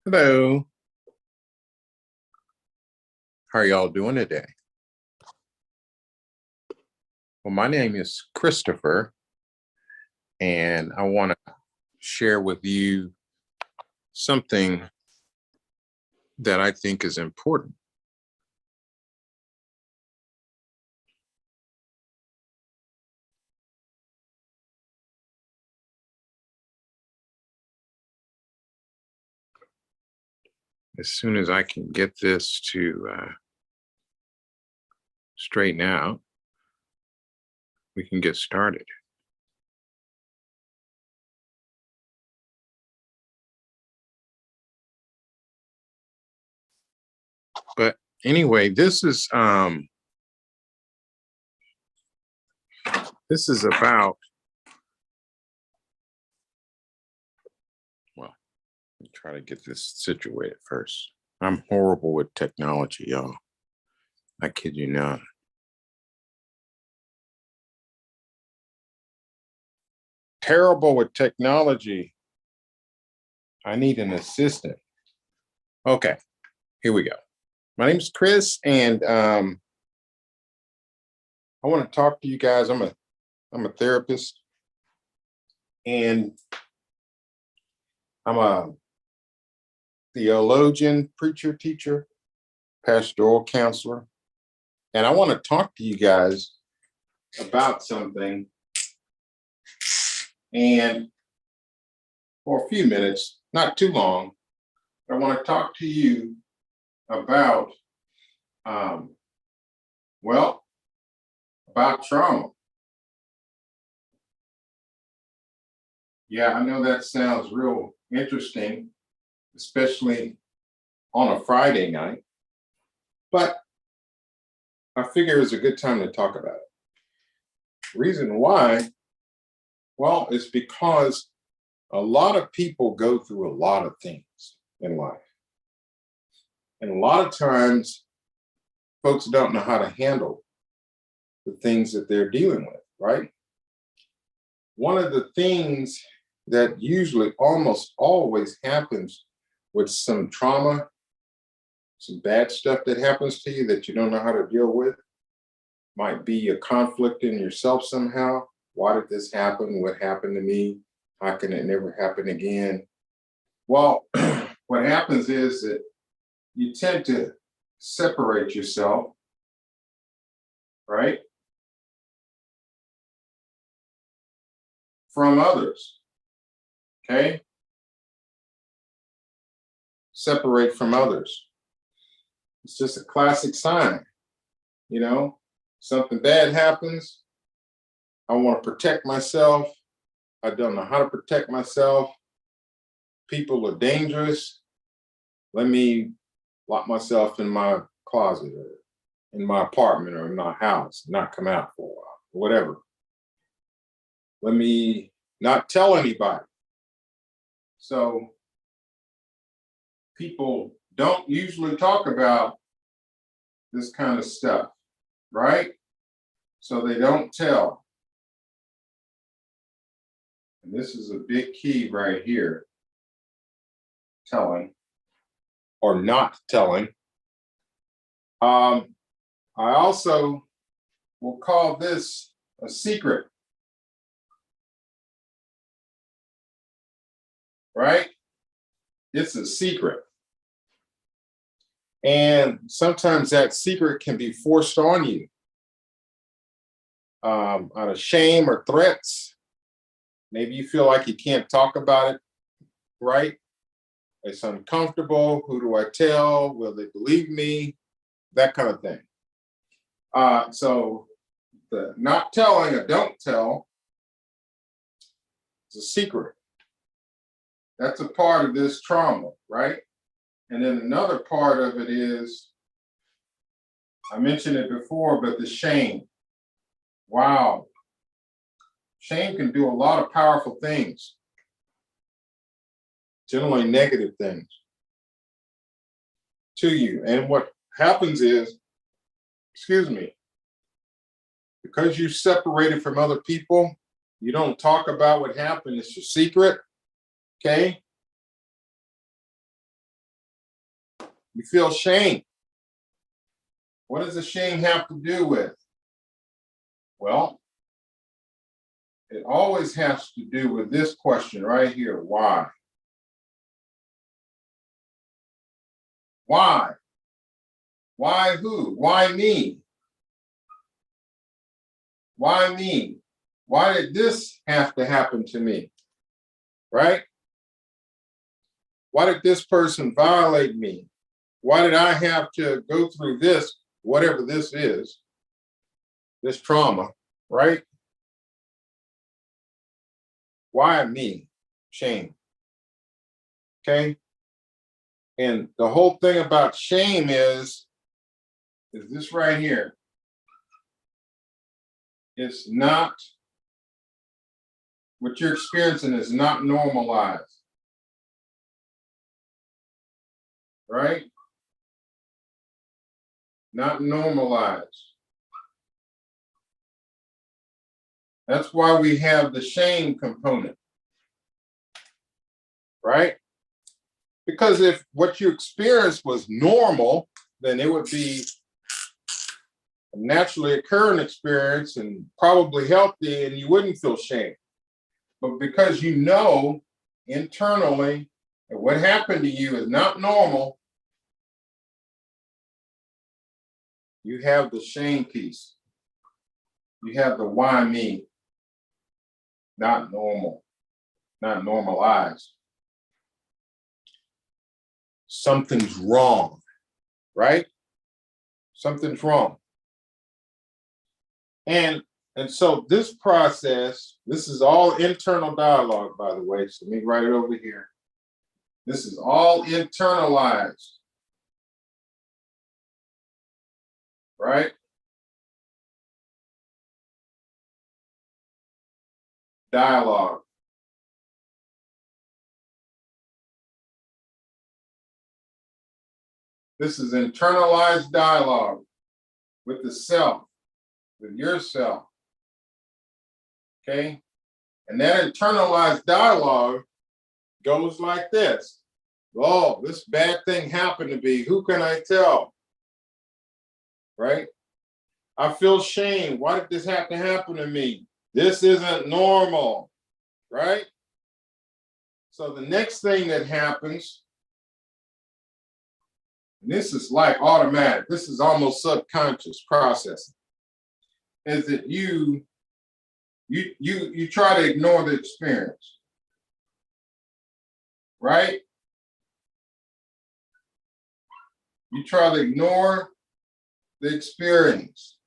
Hello. How are y'all doing today? Well, my name is Christopher, and I want to share with you something that I think is important. As soon as I can get this to straighten out, we can get started. But anyway, this is about, well, let me try to get this situated first. I'm horrible with technology, y'all. I kid you not. Terrible with technology. I need an assistant. Okay, here we go. My name is Chris, and I want to talk to you guys. I'm a therapist, and I'm a theologian, preacher, teacher, pastoral counselor, and I want to talk to you guys about something. And for a few minutes, not too long, I want to talk to you about, um, well, about trauma. Yeah, I know that sounds real interesting, especially on a Friday night, but I figure it's a good time to talk about it. Reason why, well, it's because a lot of people go through a lot of things in life. And a lot of times, folks don't know how to handle the things that they're dealing with, right? One of the things that usually almost always happens with some trauma, some bad stuff that happens to you that you don't know how to deal with, might be a conflict in yourself somehow. Why did this happen? What happened to me? How can it never happen again? Well, what happens is that you tend to separate yourself, right, from others. Okay? Separate from others. It's just a classic sign, you know? Something bad happens. I want to protect myself. I don't know how to protect myself. People are dangerous. Let me lock myself in my closet or in my apartment or in my house, not come out for a while, whatever. Let me not tell anybody. So people don't usually talk about this kind of stuff, right? So they don't tell. And this is a big key right here, telling or not telling. I also will call this a secret, right? It's a secret. And sometimes that secret can be forced on you out of shame or threats. Maybe you feel like you can't talk about it, right? It's uncomfortable. Who do I tell? Will they believe me? That kind of thing. So the not telling or don't tell is a secret. That's a part of this trauma, right? And then another part of it is, I mentioned it before, but the shame. Wow. Shame can do a lot of powerful things, generally negative things to you. And what happens is, excuse me, because you separated from other people, you don't talk about what happened. It's your secret. Okay. You feel shame. What does the shame have to do with? Well, it always has to do with this question right here. Why? Why? Why who? Why me? Why me? Why did this have to happen to me? Right? Why did this person violate me? Why did I have to go through this, whatever this is, this trauma, right? Why me? Shame. Okay? And the whole thing about shame is this right here. It's not, what you're experiencing is not normalized. Right? Not normalized. That's why we have the shame component. Right? Because if what you experienced was normal, then it would be a naturally occurring experience and probably healthy, and you wouldn't feel shame. But because you know internally that what happened to you is not normal, you have the shame piece. You have the why me, not normal, not normalized. Something's wrong, right? Something's wrong. And so this process, this is all internal dialogue, by the way. So let me write it over here. This is all internalized, right? Dialogue. This is internalized dialogue with the self, with yourself. Okay? And that internalized dialogue goes like this. Oh, this bad thing happened to me. Who can I tell? Right? I feel shame. Why did this have to happen to me? This isn't normal. Right? So the next thing that happens, and this is like automatic, this is almost subconscious processing, is that you try to ignore the experience. Right? You try to ignore the experience.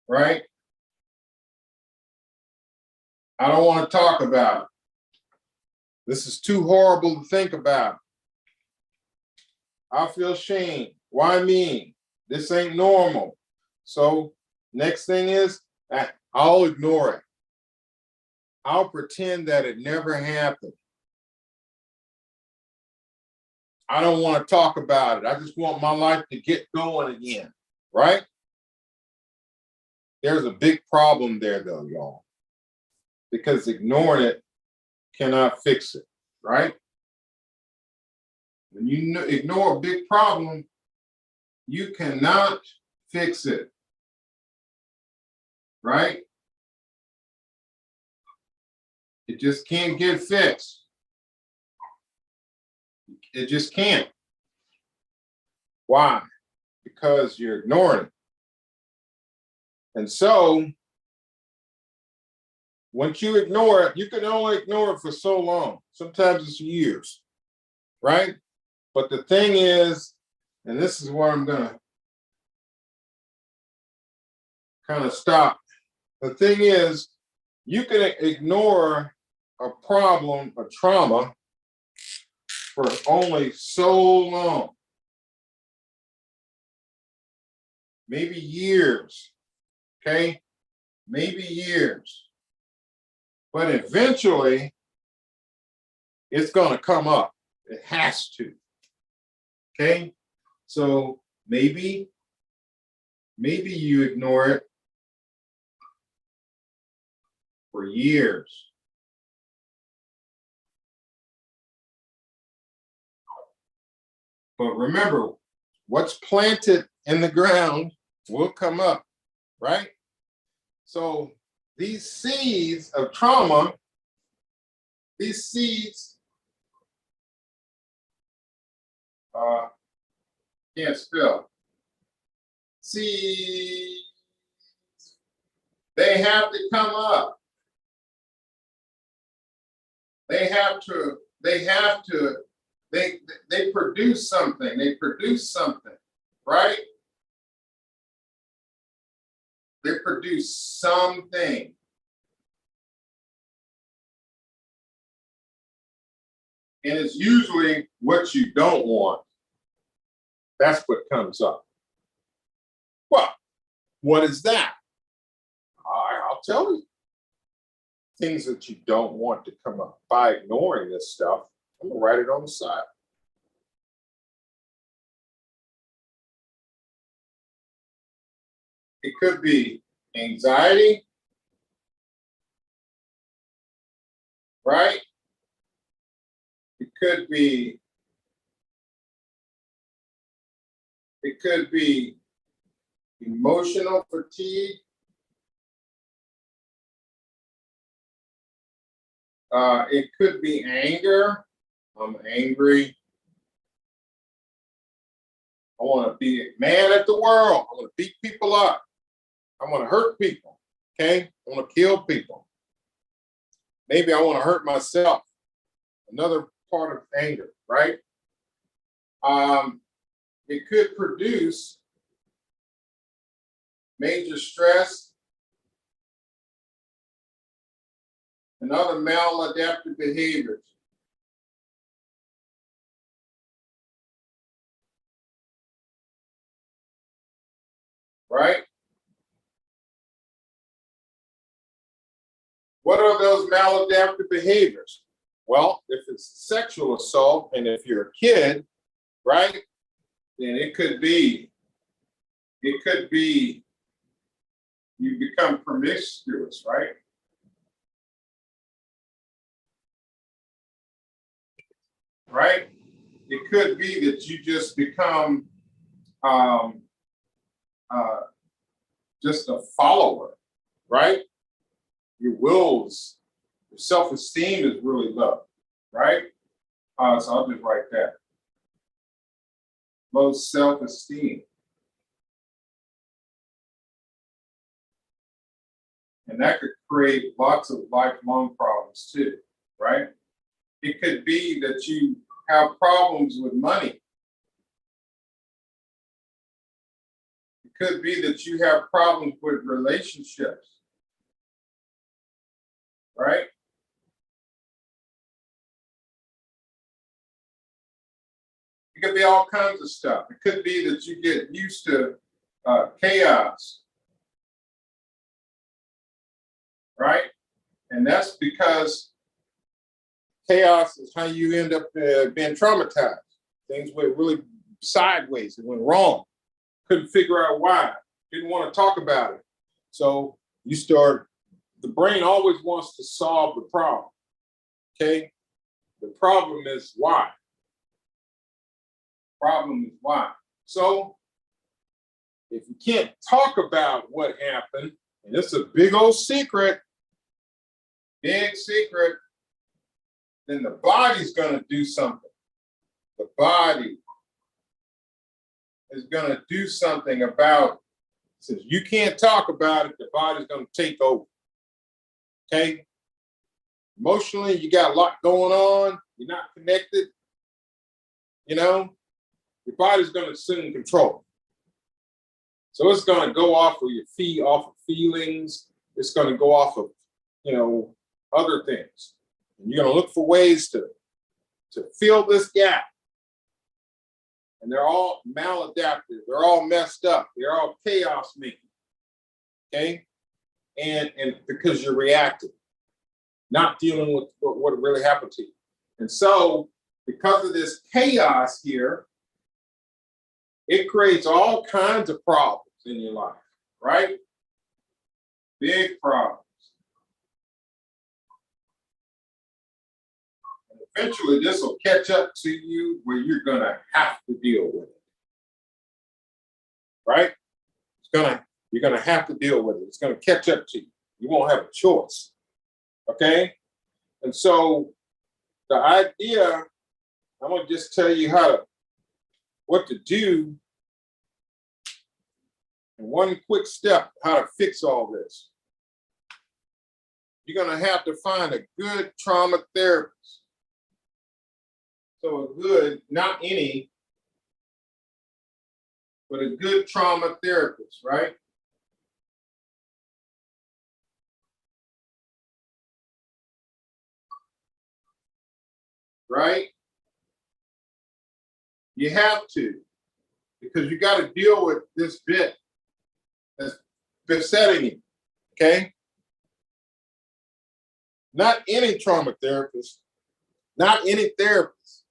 Right? I don't want to talk about it. This is too horrible to think about. I feel shame. Why me? This ain't normal. So next thing is, I'll ignore it. I'll pretend that it never happened. I don't want to talk about it. I just want my life to get going again. Right? There's a big problem there, though, y'all, because ignoring it cannot fix it. Right? When you ignore a big problem, you cannot fix it. Right? It just can't get fixed. It just can't. Why? Because you're ignoring it. And so, once you ignore it, you can only ignore it for so long. Sometimes it's years, right? But the thing is, and this is where I'm going to kind of stop. The thing is, you can ignore a problem, a trauma, for only so long. Maybe years, okay? Maybe years. But eventually, it's going to come up. It has to. Okay? So maybe you ignore it for years. But remember, what's planted in the ground will come up, right? So these seeds of trauma, these seeds, can't spell, seeds, they have to come up. They produce something. They produce something, right? They produce something. And it's usually what you don't want. That's what comes up. Well, what is that? I'll tell you. Things that you don't want to come up. By ignoring this stuff, I'm going to write it on the side. It could be anxiety, right? It could be emotional fatigue. It could be anger. I'm angry. I want to be mad at the world. I want to beat people up. I want to hurt people. Okay? I want to kill people. Maybe I want to hurt myself. Another part of anger, right? It could produce major stress and other maladaptive behaviors. Right? What are those maladaptive behaviors? Well, if it's sexual assault and if you're a kid, right, then it could be you become promiscuous, right? Right? It could be that you just become just a follower, right? Your wills, your self-esteem is really low, right? So I'll just write that. Low self-esteem. And that could create lots of lifelong problems too, right? It could be that you have problems with money. It could be that you have problems with relationships, right? It could be all kinds of stuff. It could be that you get used to chaos, right? And that's because chaos is how you end up being traumatized. Things went really sideways. It went wrong. Couldn't figure out why. Didn't want to talk about it. So the brain always wants to solve the problem. Okay? The problem is why. Problem is why. So if you can't talk about what happened, and it's a big old secret, then the body's going to do something. The body is going to do something about it. Since you can't talk about it, the body's going to take over. Okay? Emotionally, you got a lot going on. You're not connected. Your body's going to assume control. So it's going to go off of feelings. It's going to go off of, other things. And you're going to look for ways to fill this gap. And they're all maladaptive. They're all messed up. They're all chaos making. Okay? And because you're reacting, not dealing with what really happened to you. And so, because of this chaos here, it creates all kinds of problems in your life, right? Big problems. And the eventually this will catch up to you where you're gonna have to deal with it. Right? You're gonna have to deal with it. It's gonna catch up to you. You won't have a choice. Okay? And so the idea, I'm gonna just tell you what to do in one quick step, how to fix all this. You're gonna have to find a good trauma therapist. So a good, not any, but a good trauma therapist, right? Right? You have to, because you got to deal with this bit that's besetting you, okay? Not any trauma therapist, not any therapist.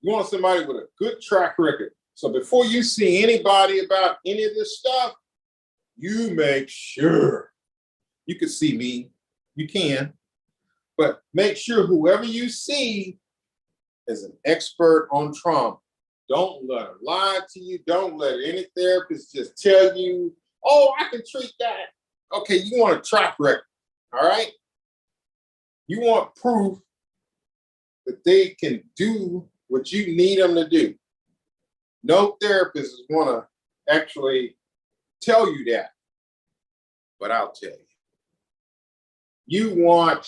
You want somebody with a good track record. So before you see anybody about any of this stuff, you make sure. You can see me, you can, but make sure whoever you see is an expert on trauma. Don't let them lie to you. Don't let any therapist just tell you, oh, I can treat that. Okay, you want a track record, all right? You want proof that they can do what you need them to do. No therapist is going to actually tell you that, but I'll tell you. You want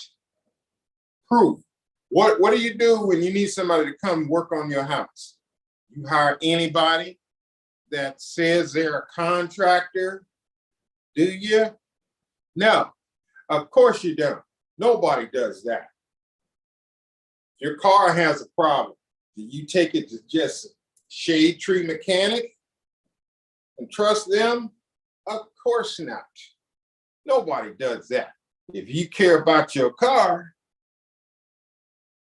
proof. What do you do when you need somebody to come work on your house? You hire anybody that says they're a contractor? Do you? No, of course you don't. Nobody does that. Your car has a problem. Do you take it to just shade tree mechanic and trust them? Of course not. Nobody does that. If you care about your car,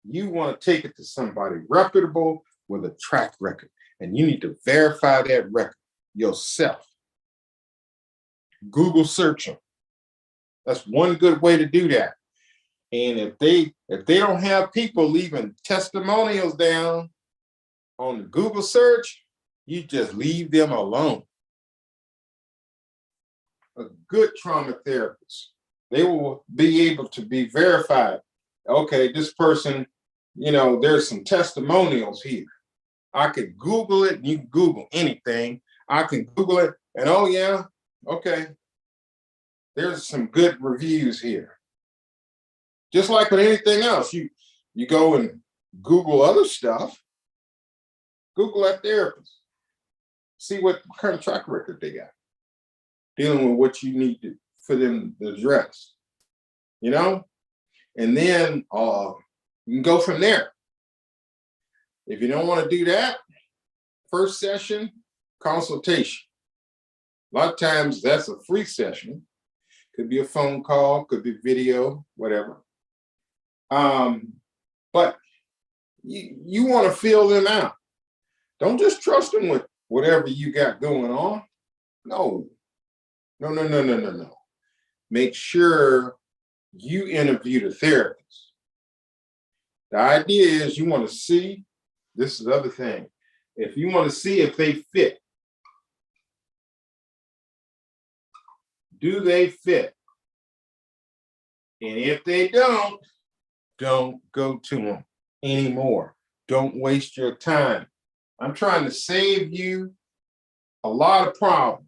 you want to take it to somebody reputable with a track record, and you need to verify that record yourself. Google search them. That's one good way to do that. And if they don't have people leaving testimonials down on the Google search, you just leave them alone. A good trauma therapist, they will be able to be verified. Okay, this person, there's some testimonials here. I could Google it, and you can Google anything. I can Google it, and oh yeah, okay, there's some good reviews here. Just like with anything else, you go and Google other stuff. Google that therapist. See what kind of track record they got dealing with what you need for them to address. And then you can go from there. If you don't want to do that, first session, consultation. A lot of times that's a free session. Could be a phone call, could be video, whatever. But you want to feel them out. Don't just trust them with whatever you got going on. No. Make sure you interview the therapist. The idea is you want to see, this is the other thing, if you want to see if they fit. Do they fit? And if they don't go to them anymore. Don't waste your time. I'm trying to save you a lot of problems.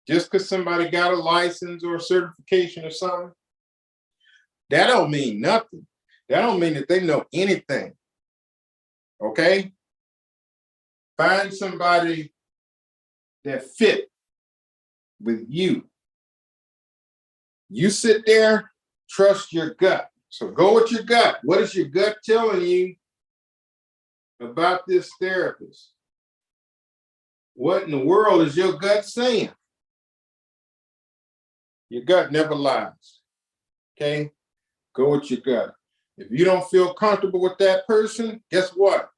Just because somebody got a license or a certification or something, that don't mean nothing. That don't mean that they know anything. Okay? Find somebody that fit with you. You sit there, trust your gut. So go with your gut. What is your gut telling you about this therapist? What in the world is your gut saying? Your gut never lies. Okay? Go with your gut. If you don't feel comfortable with that person, guess what?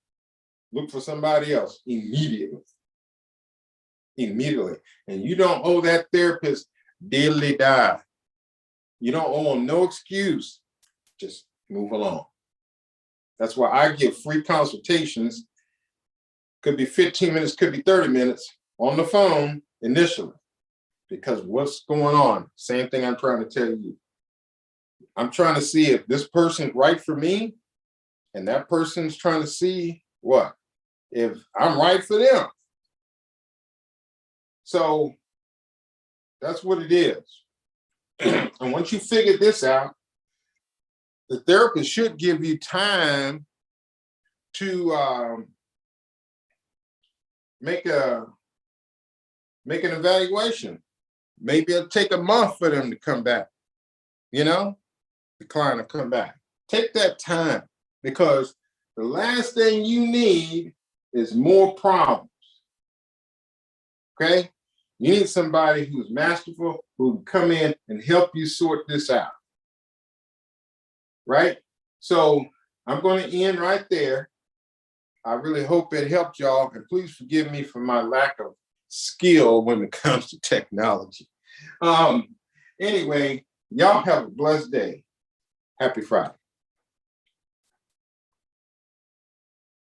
Look for somebody else immediately. Immediately. And you don't owe that therapist diddly die. You don't owe them no excuse. Just move along. That's why I give free consultations. Could be 15 minutes, could be 30 minutes on the phone initially, because what's going on? Same thing I'm trying to tell you. I'm trying to see if this person's right for me, and that person's trying to see what? If I'm right for them. So that's what it is. And once you figure this out, the therapist should give you time to make an evaluation. Maybe it'll take a month for them to come back. The client will come back. Take that time, because the last thing you need is more problems. Okay? You need somebody who's masterful, who can come in and help you sort this out. Right? So I'm going to end right there. I really hope it helped y'all, and please forgive me for my lack of skill when it comes to technology. Anyway, y'all have a blessed day. Happy Friday.